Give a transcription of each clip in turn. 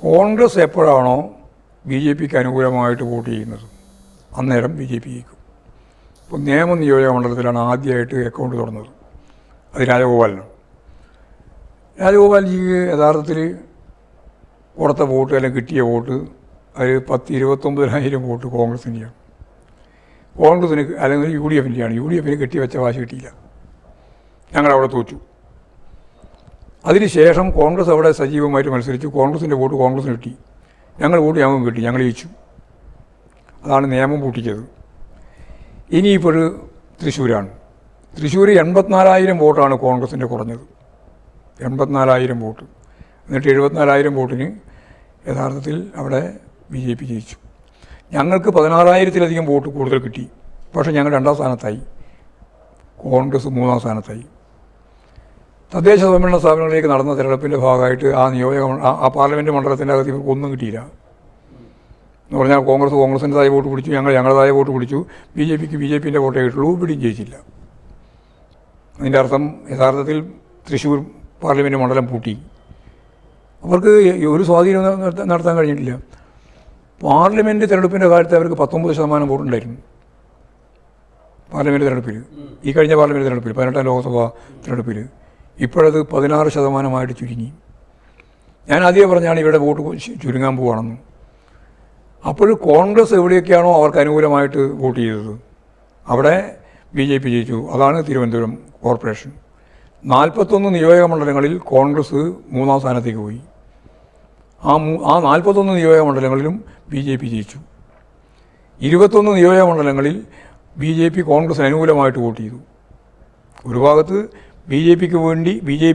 കോൺഗ്രസ് എപ്പോഴാണോ B J പിക്ക് അനുകൂലമായിട്ട് vote ചെയ്യുന്നത് അന്നേരം ബി ജെ പി ജയിക്കും. ഇപ്പോൾ നേമം നിയോജക മണ്ഡലത്തിലാണ് ആദ്യമായിട്ട് അക്കൗണ്ട് തുറന്നത്. അത് രാജഗോപാലിനാണ്. രാജഗോപാൽജിക്ക് യഥാർത്ഥത്തിൽ പുറത്തെ വോട്ട് അല്ലെങ്കിൽ കിട്ടിയ വോട്ട് അത് 29,000 വോട്ട് കോൺഗ്രസിൻ്റെയാണ്. കോൺഗ്രസിന് അല്ലെങ്കിൽ യു ഡി എഫിൻ്റെയാണ്. യു ഡി എഫിന് കെട്ടിവെച്ച വാശി കിട്ടിയില്ല. ഞങ്ങളവിടെ തോറ്റു. അതിനുശേഷം കോൺഗ്രസ് അവിടെ സജീവമായിട്ട് മത്സരിച്ചു. കോൺഗ്രസിൻ്റെ വോട്ട് കോൺഗ്രസിന് കിട്ടി. ഞങ്ങൾ വോട്ട് ഞങ്ങൾക്ക് കിട്ടി. ഞങ്ങൾ ജയിച്ചു. അതാണ് നിയമം പൂട്ടിച്ചത്. ഇനിയിപ്പോൾ തൃശ്ശൂരാണ്. തൃശ്ശൂർ 84,000 വോട്ടാണ് കോൺഗ്രസിൻ്റെ കുറഞ്ഞത്. 84,000 വോട്ട്. എന്നിട്ട് 74,000 വോട്ടിന് യഥാർത്ഥത്തിൽ അവിടെ ബി ജെ പി ജയിച്ചു. ഞങ്ങൾക്ക് 16,000-ലധികം വോട്ട് കൂടുതൽ കിട്ടി. പക്ഷേ ഞങ്ങൾ 2ാം സ്ഥാനത്തായി, കോൺഗ്രസ് 3ാം സ്ഥാനത്തായി. തദ്ദേശ സ്വയംഭരണ സ്ഥാപനങ്ങളിലേക്ക് നടന്ന തിരഞ്ഞെടുപ്പിൻ്റെ ഭാഗമായിട്ട് ആ പാർലമെൻറ്റ് മണ്ഡലത്തിൻ്റെ അകത്ത് ഇവർക്ക് ഒന്നും കിട്ടിയില്ല. എന്ന് പറഞ്ഞാൽ കോൺഗ്രസിൻ്റെതായ വോട്ട് പിടിച്ചു, ഞങ്ങളുടേതായ വോട്ട് പിടിച്ചു. ബി ജെ പിൻ്റെ വോട്ടേ കിട്ടുള്ളൂ. ഇവിടെയും ജയിച്ചില്ല. അതിൻ്റെ അർത്ഥം യഥാർത്ഥത്തിൽ തൃശ്ശൂർ പാർലമെൻറ്റ് മണ്ഡലം പൂട്ടി. അവർക്ക് ഒരു സ്വാധീനം നടത്താൻ കഴിഞ്ഞിട്ടില്ല. പാർലമെൻറ്റ് തിരഞ്ഞെടുപ്പിൻ്റെ കാലത്ത് അവർക്ക് 19% വോട്ടുണ്ടായിരുന്നു. പാർലമെൻറ്റ് തിരഞ്ഞെടുപ്പിൽ, ഈ കഴിഞ്ഞ പാർലമെൻറ്റ് തിരഞ്ഞെടുപ്പിൽ, 18ാം ലോക്സഭാ തിരഞ്ഞെടുപ്പിൽ. ഇപ്പോഴത് 16% ചുരുങ്ങി. ഞാൻ ആദ്യം പറഞ്ഞാണ് ഇവരുടെ വോട്ട് ചുരുങ്ങാൻ പോവുകയാണെന്ന്. അപ്പോൾ കോൺഗ്രസ് എവിടെയൊക്കെയാണോ അവർക്ക് അനുകൂലമായിട്ട് വോട്ട് ചെയ്തത് അവിടെ ബി ജെ പി ജയിച്ചു. അതാണ് തിരുവനന്തപുരം കോർപ്പറേഷൻ. 41 നിയോജക മണ്ഡലങ്ങളിൽ കോൺഗ്രസ് 3ാം സ്ഥാനത്തേക്ക് പോയി. ആ 41 നിയോജക മണ്ഡലങ്ങളിലും ബി ജെ പി ജയിച്ചു. 21 നിയോജക മണ്ഡലങ്ങളിൽ ബി ജെ പി കോൺഗ്രസിന് അനുകൂലമായിട്ട് വോട്ട് ചെയ്തു. ഒരു ഭാഗത്ത് ബി ജെ പിക്ക് വേണ്ടി ബി ജെ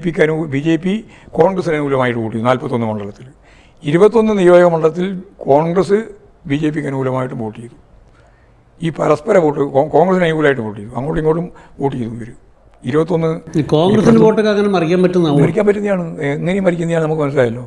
പി കോൺഗ്രസിന് അനുകൂലമായിട്ട് വോട്ട് ചെയ്തു 41 മണ്ഡലത്തിൽ. 21 നിയോജക മണ്ഡലത്തിൽ കോൺഗ്രസ് ബി ജെ പിക്ക് അനുകൂലമായിട്ട് വോട്ട് ചെയ്തു. ഈ പരസ്പര വോട്ട് കോൺഗ്രസിന് അനുകൂലമായിട്ട് വോട്ട് ചെയ്തു. അങ്ങോട്ടും ഇങ്ങോട്ടും വോട്ട് ചെയ്തു. ഇവർ 21 കോൺഗ്രസിന് വോട്ടൊക്കെ അങ്ങനെ മറിക്കാൻ പറ്റുന്നതാണ്. എങ്ങനെയും മറിക്കുന്നതാണ് നമുക്ക് മനസ്സിലായല്ലോ.